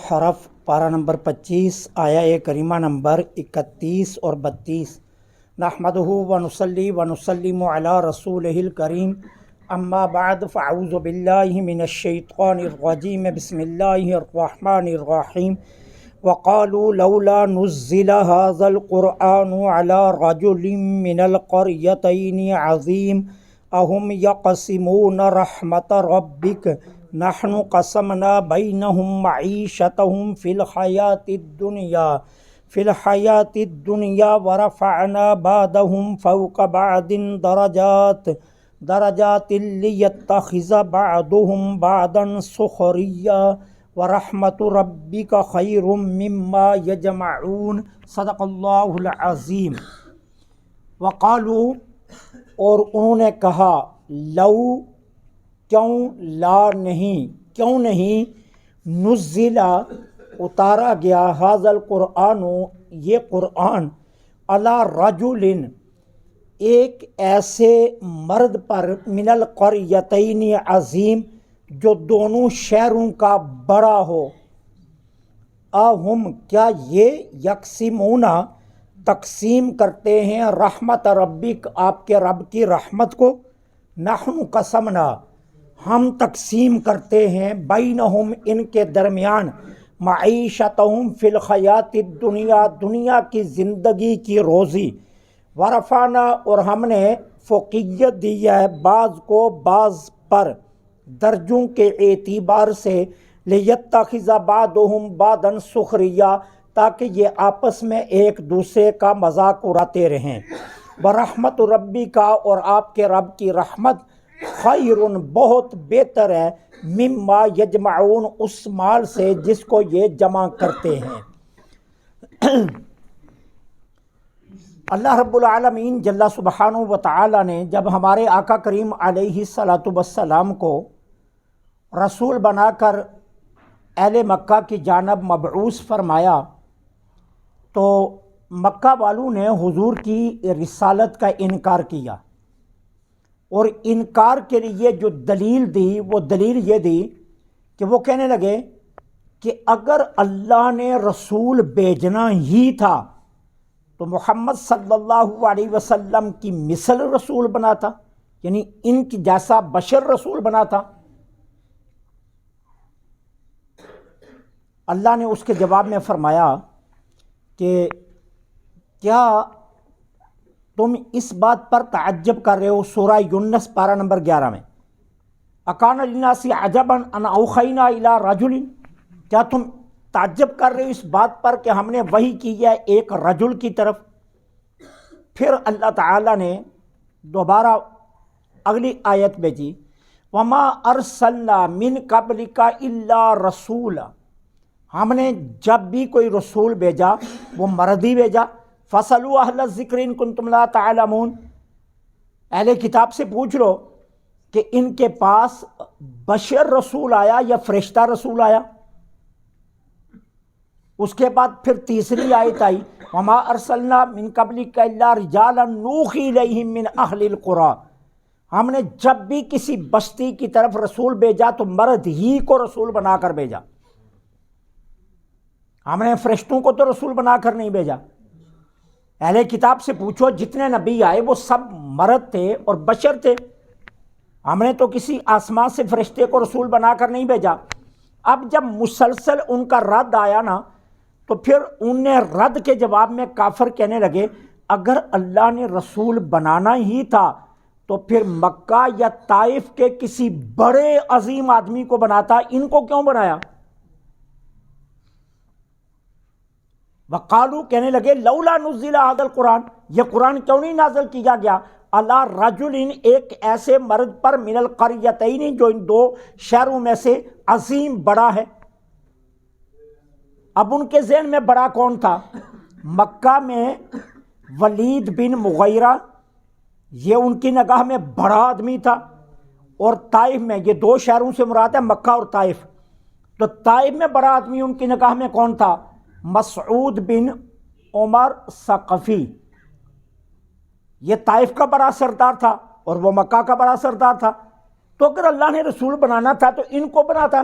حرف پارہ نمبر 25 آیا کریمہ نمبر 31 اور 32۔ نحمدہ ونصلی ونسلم علی رسولہ الکریم، اما بعد فاعوذ باللہ من الشیطان الرجیم، بسم اللہ الرحمن الرحیم۔ وقالوا لولا نزل هذا القرآن على رجل من القريتين عظيم أهم يقسمون رحمة ربك نحن قسمنا بينهم معيشتهم في الحياة الدنيا ورفعنا بعضهم فوق بعض درجات ليتخذ بعضهم بعضا سخريا ورحمت ربک خیر مما یجمعون۔ صدق اللہ العظیم۔ وقالو، اور انہوں نے کہا، لو، کیوں، لا نہیں، کیوں نہیں، نزل، اتارا گیا، ھذا القرآن، یہ قرآن، علی رجل، ایک ایسے مرد پر، من القریتین، عظیم، جو دونوں شہروں کا بڑا ہو۔ اہم، کیا یہ، یقسمون، تقسیم کرتے ہیں، رحمت ربک، آپ کے رب کی رحمت کو، نحن قسمنا، ہم تقسیم کرتے ہیں، بینہم، ان کے درمیان، معیشتہم فی الحیات الدنیا، دنیا کی زندگی کی روزی، ورفعنا، اور ہم نے فوقیت دی ہے بعض کو بعض پر، درجوں کے اعتبار سے، لیتخذ بعضهم بعضا سخریا، تاکہ یہ آپس میں ایک دوسرے کا مذاق اڑاتے رہیں۔ برحمت ربی کا، اور آپ کے رب کی رحمت، خیر، بہت بہتر ہے، مما یجمعون، اس مال سے جس کو یہ جمع کرتے ہیں۔ اللہ رب العالمین جل سبحانہ و تعالی نے جب ہمارے آقا کریم علیہ الصلاۃ والسلام کو رسول بنا کر اہل مکہ کی جانب مبعوث فرمایا، تو مکہ والوں نے حضور کی رسالت کا انکار کیا، اور انکار کے لیے جو دلیل دی، وہ دلیل یہ دی کہ وہ کہنے لگے کہ اگر اللہ نے رسول بھیجنا ہی تھا تو محمد صلی اللہ علیہ وسلم کی مثل رسول بنا تھا، یعنی ان کی جیسا بشر رسول بنا تھا۔ اللہ نے اس کے جواب میں فرمایا کہ کیا تم اس بات پر تعجب کر رہے ہو، سورہ یونس پارہ نمبر 11 میں، اکان للناس عجبا ان اوحینا الی رجل، کیا تم تعجب کر رہے ہو اس بات پر کہ ہم نے وحی کی ہے ایک رجل کی طرف؟ پھر اللہ تعالیٰ نے دوبارہ اگلی آیت بھیجی، وما ارسلنا من قبلک الا رسولا، ہم نے جب بھی کوئی رسول بھیجا وہ مرد ہی بھیجا۔ فَاسْأَلُوا أَهْلَ الذِّكْرِ إِن كُنتُمْ لَا تَعْلَمُونَ، اہل کتاب سے پوچھ لو کہ ان کے پاس بشر رسول آیا یا فرشتہ رسول آیا؟ اس کے بعد پھر تیسری آیت آئی، وَمَا أَرْسَلْنَا مِن قَبْلِكَ إِلَّا رِجَالًا نُوحِي إِلَيْهِم مِّنْ أَهْلِ الْقُرَىٰ، ہم نے جب بھی کسی بستی کی طرف رسول بھیجا تو مرد ہی کو رسول بنا کر بھیجا، ہم نے فرشتوں کو تو رسول بنا کر نہیں بھیجا۔ اہل کتاب سے پوچھو، جتنے نبی آئے وہ سب مرد تھے اور بشر تھے، ہم نے تو کسی آسمان سے فرشتے کو رسول بنا کر نہیں بھیجا۔ اب جب مسلسل ان کا رد آیا نا، تو پھر ان نے رد کے جواب میں کافر کہنے لگے، اگر اللہ نے رسول بنانا ہی تھا تو پھر مکہ یا طائف کے کسی بڑے عظیم آدمی کو بناتا، ان کو کیوں بنایا؟ وقالو، کہنے لگے، لولا نزل ھذا القرآن، یہ قرآن کیوں نہیں نازل کیا گیا، علی رجل، ایک ایسے مرد پر، من القریتین، جو ان دو شہروں میں سے عظیم، بڑا ہے۔ اب ان کے ذہن میں بڑا کون تھا؟ مکہ میں ولید بن مغیرہ، یہ ان کی نگاہ میں بڑا آدمی تھا، اور طائف میں، یہ دو شہروں سے مراد ہے مکہ اور طائف، تو طائف میں بڑا آدمی ان کی نگاہ میں کون تھا؟ مسعود بن عمر ثقفی، یہ طائف کا بڑا سردار تھا اور وہ مکہ کا بڑا سردار تھا، تو اگر اللہ نے رسول بنانا تھا تو ان کو بناتا۔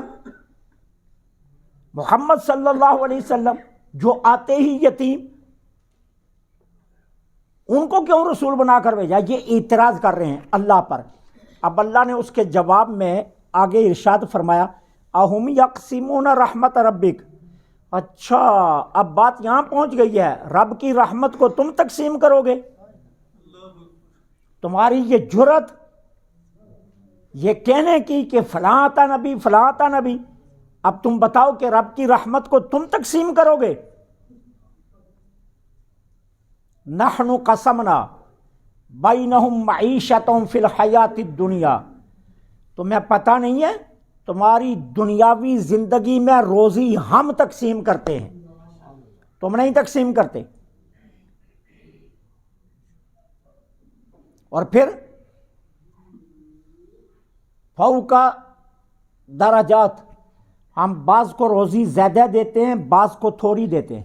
محمد صلی اللہ علیہ وسلم جو آتے ہی یتیم، ان کو کیوں رسول بنا کر بھیجا؟ یہ اعتراض کر رہے ہیں اللہ پر۔ اب اللہ نے اس کے جواب میں آگے ارشاد فرمایا اہم یقسمون رحمت ربک، اچھا اب بات یہاں پہنچ گئی ہے، رب کی رحمت کو تم تقسیم کرو گے؟ تمہاری یہ جرت یہ کہنے کی کہ فلاں آتا نبی فلاں آتا نبی، اب تم بتاؤ کہ رب کی رحمت کو تم تقسیم کرو گے؟ نحن قسمنا بینہم معیشتہم فی الحیات الدنیا، تمہیں پتہ نہیں ہے تمہاری دنیاوی زندگی میں روزی ہم تقسیم کرتے ہیں، تم نہیں تقسیم کرتے۔ اور پھر فوق درجات، ہم بعض کو روزی زیادہ دیتے ہیں بعض کو تھوڑی دیتے ہیں،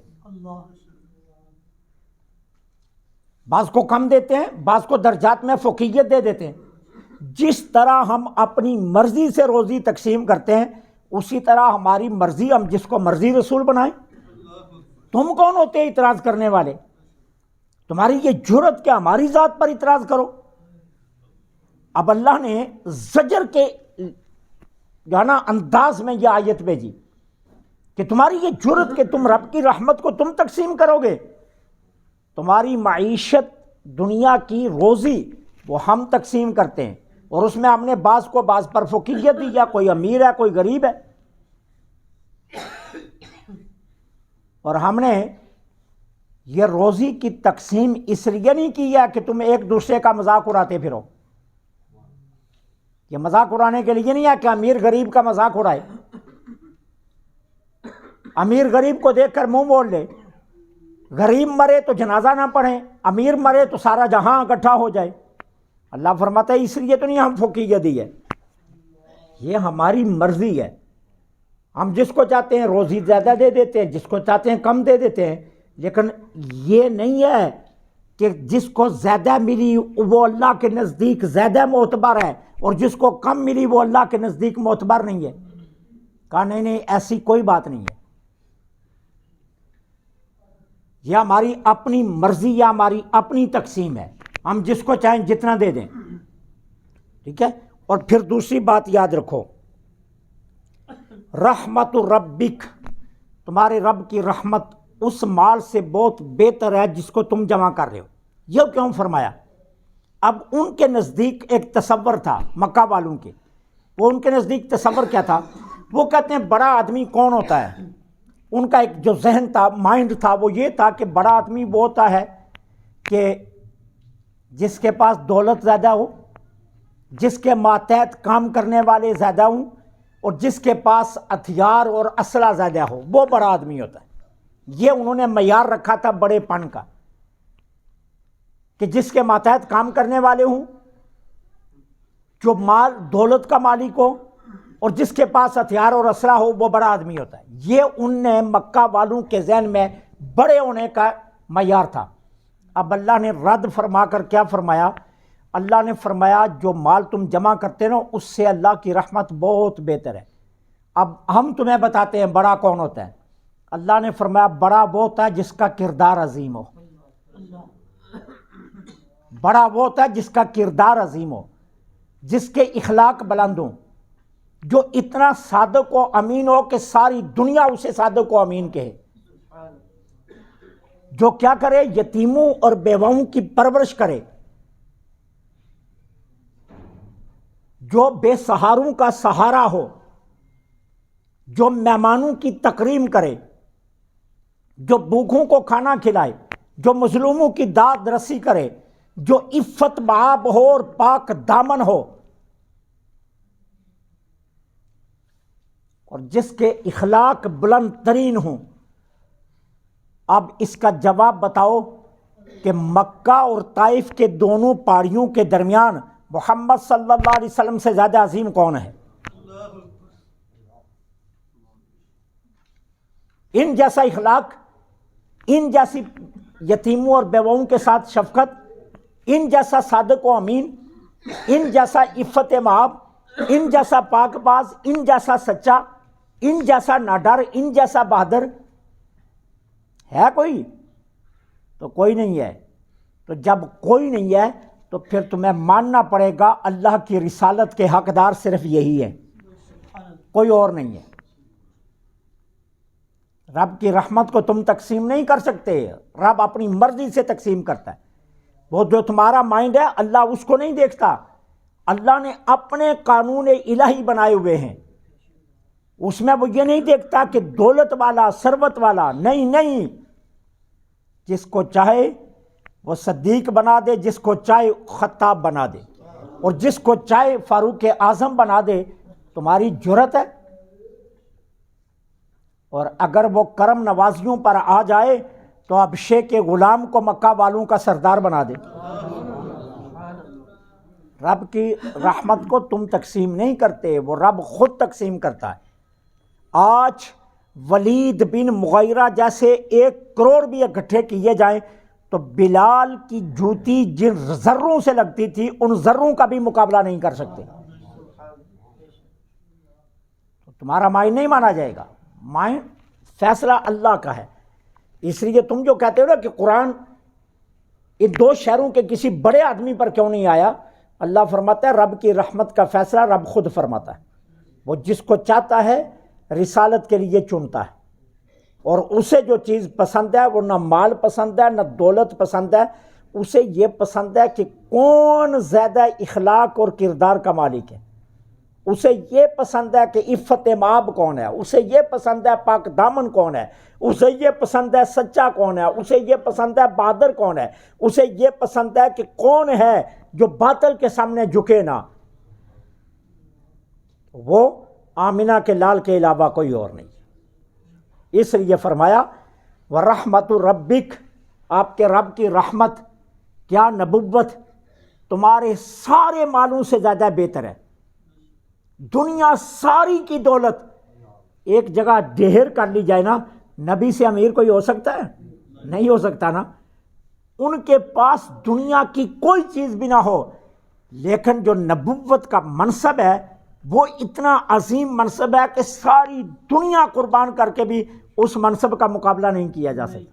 بعض کو کم دیتے ہیں بعض کو درجات میں فوقیت دے دیتے ہیں۔ جس طرح ہم اپنی مرضی سے روزی تقسیم کرتے ہیں اسی طرح ہماری مرضی ہم جس کو مرضی رسول بنائیں۔ تم کون ہوتے اعتراض کرنے والے؟ تمہاری یہ جرت کہ ہماری ذات پر اعتراض کرو؟ اب اللہ نے زجر کے گانا انداز میں یہ آیت بھیجی کہ تمہاری یہ جرت کہ تم رب کی رحمت کو تم تقسیم کرو گے، تمہاری معیشت دنیا کی روزی وہ ہم تقسیم کرتے ہیں، اور اس میں ہم نے بعض کو بعض پر فوقیت دی، یا کوئی امیر ہے کوئی غریب ہے، اور ہم نے یہ روزی کی تقسیم اس لیے نہیں کی ہے کہ تم ایک دوسرے کا مذاق اڑاتے پھرو، یہ مذاق اڑانے کے لیے نہیں ہے کہ امیر غریب کا مذاق اڑائے، امیر غریب کو دیکھ کر منہ موڑ لے، غریب مرے تو جنازہ نہ پڑھیں، امیر مرے تو سارا جہاں اکٹھا ہو جائے۔ اللہ فرماتا ہے اس لیے تو نہیں ہم فوقیت دی ہے، یہ ہماری مرضی ہے، ہم جس کو چاہتے ہیں روزی زیادہ دے دیتے ہیں جس کو چاہتے ہیں کم دے دیتے ہیں، لیکن یہ نہیں ہے کہ جس کو زیادہ ملی وہ اللہ کے نزدیک زیادہ معتبر ہے اور جس کو کم ملی وہ اللہ کے نزدیک معتبر نہیں ہے۔ کہا نہیں ایسی کوئی بات نہیں ہے، یہ ہماری اپنی مرضی یا ہماری اپنی تقسیم ہے، ہم جس کو چاہیں جتنا دے دیں، ٹھیک ہے۔ اور پھر دوسری بات یاد رکھو، رحمت ربک، تمہارے رب کی رحمت اس مال سے بہت بہتر ہے جس کو تم جمع کر رہے ہو۔ یہ کیوں فرمایا؟ اب ان کے نزدیک ایک تصور تھا مکہ والوں کے، وہ ان کے نزدیک تصور کیا تھا؟ وہ کہتے ہیں بڑا آدمی کون ہوتا ہے؟ ان کا ایک جو ذہن تھا مائنڈ تھا وہ یہ تھا کہ بڑا آدمی وہ ہوتا ہے کہ جس کے پاس دولت زیادہ ہو، جس کے ماتحت کام کرنے والے زیادہ ہوں، اور جس کے پاس ہتھیار اور اسلحہ زیادہ ہو، وہ بڑا آدمی ہوتا ہے۔ یہ انہوں نے معیار رکھا تھا بڑے پن کا، کہ جس کے ماتحت کام کرنے والے ہوں، جو مال دولت کا مالک ہو، اور جس کے پاس ہتھیار اور اسلحہ ہو وہ بڑا آدمی ہوتا ہے۔ یہ ان نے مکہ والوں کے ذہن میں بڑے ہونے کا معیار تھا۔ اب اللہ نے رد فرما کر کیا فرمایا؟ اللہ نے فرمایا جو مال تم جمع کرتے ہو اس سے اللہ کی رحمت بہت بہتر ہے۔ اب ہم تمہیں بتاتے ہیں بڑا کون ہوتا ہے۔ اللہ نے فرمایا بڑا وہ ہوتا ہے جس کا کردار عظیم ہو، بڑا وہ ہوتا ہے جس کا کردار عظیم ہو، جس کے اخلاق بلند ہوں، جو اتنا صادق و امین ہو کہ ساری دنیا اسے صادق و امین کہے، جو کیا کرے؟ یتیموں اور بیواؤں کی پرورش کرے، جو بے سہاروں کا سہارا ہو، جو مہمانوں کی تکریم کرے، جو بھوکھوں کو کھانا کھلائے، جو مظلوموں کی داد رسی کرے، جو عفت بآب ہو اور پاک دامن ہو، اور جس کے اخلاق بلند ترین ہوں۔ اب اس کا جواب بتاؤ کہ مکہ اور طائف کے دونوں پہاڑیوں کے درمیان محمد صلی اللہ علیہ وسلم سے زیادہ عظیم کون ہے؟ ان جیسا اخلاق، ان جیسی یتیموں اور بیواؤں کے ساتھ شفقت، ان جیسا صادق و امین، ان جیسا عفت مآب، ان جیسا پاک باز، ان جیسا سچا، ان جیسا ناڈر، ان جیسا بہادر ہے کوئی؟ تو کوئی نہیں ہے۔ تو جب کوئی نہیں ہے تو پھر تمہیں ماننا پڑے گا اللہ کی رسالت کے حقدار صرف یہی ہے، کوئی اور نہیں ہے۔ رب کی رحمت کو تم تقسیم نہیں کر سکتے، رب اپنی مرضی سے تقسیم کرتا ہے۔ وہ جو تمہارا مائنڈ ہے اللہ اس کو نہیں دیکھتا، اللہ نے اپنے قانون الہی بنائے ہوئے ہیں، اس میں وہ یہ نہیں دیکھتا کہ دولت والا، ثروت والا، نہیں، جس کو چاہے وہ صدیق بنا دے، جس کو چاہے خطاب بنا دے، اور جس کو چاہے فاروق اعظم بنا دے۔ تمہاری جرت ہے؟ اور اگر وہ کرم نوازیوں پر آ جائے تو اب شیخ غلام کو مکہ والوں کا سردار بنا دے۔ رب کی رحمت کو تم تقسیم نہیں کرتے، وہ رب خود تقسیم کرتا ہے۔ آج ولید بن مغیرہ جیسے 1 کروڑ بھی اکٹھے کیے جائیں تو بلال کی جوتی جن ذروں سے لگتی تھی ان ذروں کا بھی مقابلہ نہیں کر سکتے۔ تو تمہارا مائنڈ نہیں مانا جائے گا، مائنڈ فیصلہ اللہ کا ہے۔ اس لیے تم جو کہتے ہو نا کہ قرآن ان 2 شہروں کے کسی بڑے آدمی پر کیوں نہیں آیا، اللہ فرماتا ہے رب کی رحمت کا فیصلہ رب خود فرماتا ہے، وہ جس کو چاہتا ہے رسالت کے لیے چنتا ہے، اور اسے جو چیز پسند ہے وہ نہ مال پسند ہے نہ دولت پسند ہے، اسے یہ پسند ہے کہ کون زیادہ اخلاق اور کردار کا مالک ہے، اسے یہ پسند ہے کہ عفت مآب کون ہے، اسے یہ پسند ہے پاک دامن کون ہے، اسے یہ پسند ہے سچا کون ہے، اسے یہ پسند ہے بہادر کون ہے، اسے یہ پسند ہے کہ کون ہے جو باطل کے سامنے جھکے نہ۔ وہ آمنہ کے لال کے علاوہ کوئی اور نہیں۔ اس لیے فرمایا وَرَحْمَتُ رَبِّكَ، آپ کے رب کی رحمت، کیا نبوت تمہارے سارے مالوں سے زیادہ بہتر ہے۔ دنیا ساری کی دولت ایک جگہ ڈھیر کر لی جائے نا، نبی سے امیر کوئی ہو سکتا ہے؟ نہیں ہو سکتا نا۔ ان کے پاس دنیا کی کوئی چیز بھی نہ ہو، لیکن جو نبوت کا منصب ہے وہ اتنا عظیم منصب ہے کہ ساری دنیا قربان کر کے بھی اس منصب کا مقابلہ نہیں کیا جا سکتا۔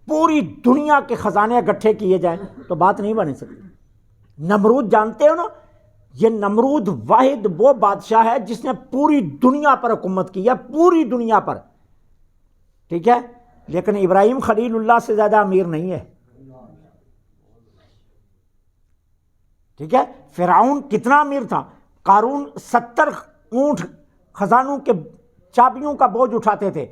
پوری دنیا کے خزانے اکٹھے کیے جائیں تو بات نہیں بن سکتی۔ نمرود جانتے ہو نا، یہ نمرود واحد وہ بادشاہ ہے جس نے پوری دنیا پر حکومت کی ہے، پوری دنیا پر، ٹھیک ہے، لیکن ابراہیم خلیل اللہ سے زیادہ امیر نہیں ہے، ٹھیک ہے۔ فرعون کتنا امیر تھا، قارون 70 اونٹ خزانوں کے چابیوں کا بوجھ اٹھاتے تھے،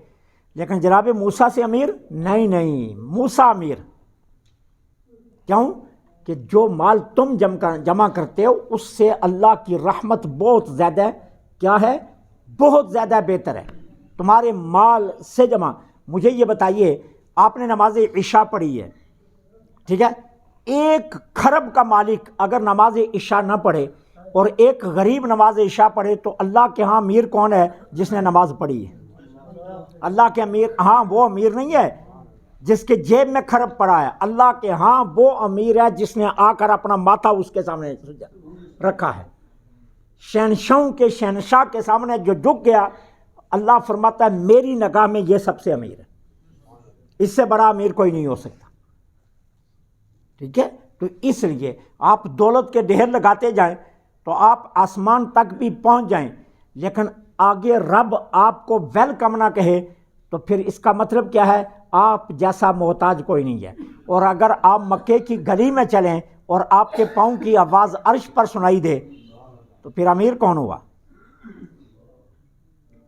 لیکن جناب موسیٰ سے امیر نہیں، موسیٰ امیر کیوں؟ کہ جو مال تم جمع کرتے ہو اس سے اللہ کی رحمت بہت زیادہ کیا ہے، بہت زیادہ بہتر ہے تمہارے مال سے جمع۔ مجھے یہ بتائیے، آپ نے نماز عشاء پڑھی ہے، ٹھیک ہے، 1 کھرب کا مالک اگر نماز عشاء نہ پڑھے اور ایک غریب نماز عشاء پڑھے تو اللہ کے ہاں امیر کون ہے؟ جس نے نماز پڑھی ہے۔ اللہ کے امیر ہاں وہ امیر نہیں ہے جس کے جیب میں کھرب پڑا ہے، اللہ کے ہاں وہ امیر ہے جس نے آ کر اپنا ماتھا اس کے سامنے رکھا ہے۔ شہنشاہوں کے شہنشاہ کے سامنے جو جھک گیا، اللہ فرماتا ہے میری نگاہ میں یہ سب سے امیر ہے، اس سے بڑا امیر کوئی نہیں ہو سکتا، ٹھیک ہے۔ تو اس لیے آپ دولت کے ڈھیر لگاتے جائیں تو آپ آسمان تک بھی پہنچ جائیں، لیکن آگے رب آپ کو ویلکم نہ کہے تو پھر اس کا مطلب کیا ہے؟ آپ جیسا محتاج کوئی نہیں ہے۔ اور اگر آپ مکے کی گلی میں چلیں اور آپ کے پاؤں کی آواز عرش پر سنائی دے تو پھر امیر کون ہوا؟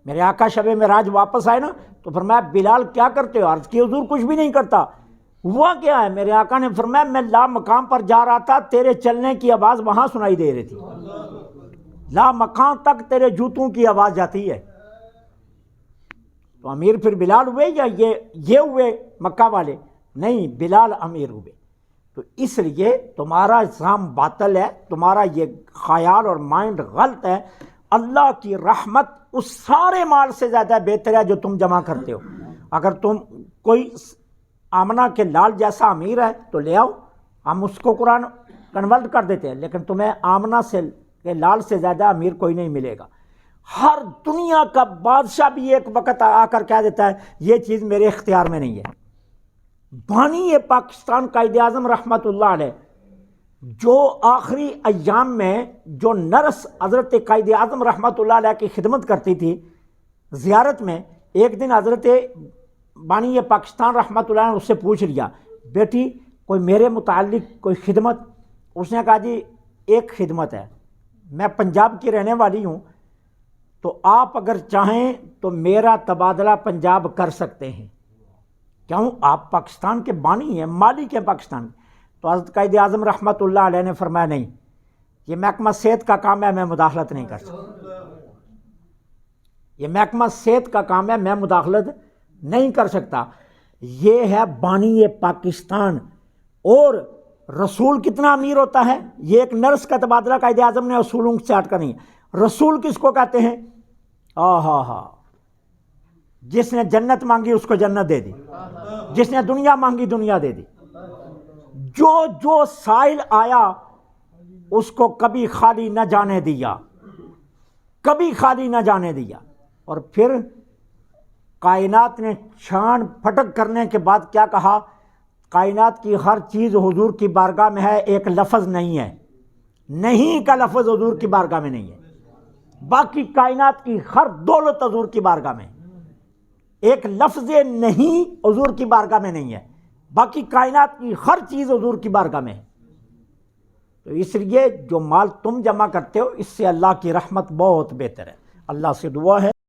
میرے آقا شب معراج واپس آئے نا تو فرمایا بلال کیا کرتے ہو؟ عرض کی حضور کچھ بھی نہیں کرتا۔ ہوا کیا ہے؟ میرے آقا نے فرمایا میں لا مقام پر جا رہا تھا، تیرے چلنے کی آواز وہاں سنائی دے رہی تھی، لا مقام تک تیرے جوتوں کی آواز جاتی ہے۔ تو امیر پھر بلال ہوئے یا یہ ہوئے مکہ والے؟ نہیں، بلال امیر ہوئے۔ تو اس لیے تمہارا الزام باطل ہے، تمہارا یہ خیال اور مائنڈ غلط ہے۔ اللہ کی رحمت اس سارے مال سے زیادہ بہتر ہے جو تم جمع کرتے ہو۔ اگر تم کوئی آمنہ کے لال جیسا امیر ہے تو لے آؤ، ہم اس کو قرآن کنورٹ کر دیتے ہیں، لیکن تمہیں آمنہ سے کہ لال سے زیادہ امیر کوئی نہیں ملے گا۔ ہر دنیا کا بادشاہ بھی ایک وقت آ کر کہہ دیتا ہے یہ چیز میرے اختیار میں نہیں ہے۔ بانی پاکستان قائد اعظم رحمۃ اللہ علیہ جو آخری ایام میں جو نرس حضرت قائد اعظم رحمۃ اللہ علیہ کی خدمت کرتی تھی زیارت میں، ایک دن حضرت بانی پاکستان رحمۃ اللہ نے اس سے پوچھ لیا بیٹی کوئی میرے متعلق کوئی خدمت؟ اس نے کہا جی ایک خدمت ہے، میں پنجاب کی رہنے والی ہوں، تو آپ اگر چاہیں تو میرا تبادلہ پنجاب کر سکتے ہیں۔ کیوں؟ آپ پاکستان کے بانی ہیں، مالک ہیں پاکستان۔ تو حضرت قائد اعظم رحمۃ اللہ علیہ نے فرمایا نہیں، یہ محکمہ صحت کا کام ہے، میں مداخلت نہیں کر سکتا۔ یہ محکمہ صحت کا کام ہے، میں مداخلت نہیں کر سکتا۔ یہ ہے بانی پاکستان۔ اور رسول کتنا امیر ہوتا ہے؟ یہ ایک نرس کا تبادلہ قائد اعظم نے اصولوں سے ہٹ کر نہیں ہے۔ رسول کس کو کہتے ہیں؟ جس نے جنت مانگی اس کو جنت دے دی، جس نے دنیا مانگی دنیا دے دی۔ جو سائل آیا اس کو کبھی خالی نہ جانے دیا، کبھی خالی نہ جانے دیا۔ اور پھر کائنات نے چھان پھٹک کرنے کے بعد کیا کہا؟ کائنات کی ہر چیز حضور کی بارگاہ میں ہے، ایک لفظ نہیں ہے، نہیں کا لفظ حضور کی بارگاہ میں نہیں ہے۔ باقی کائنات کی ہر دولت حضور کی بارگاہ میں، ایک لفظ نہیں حضور کی بارگاہ میں نہیں ہے، باقی کائنات کی ہر چیز حضور کی بارگاہ میں ہے۔ تو اس لیے جو مال تم جمع کرتے ہو اس سے اللہ کی رحمت بہت بہتر ہے۔ اللہ سے دعا ہے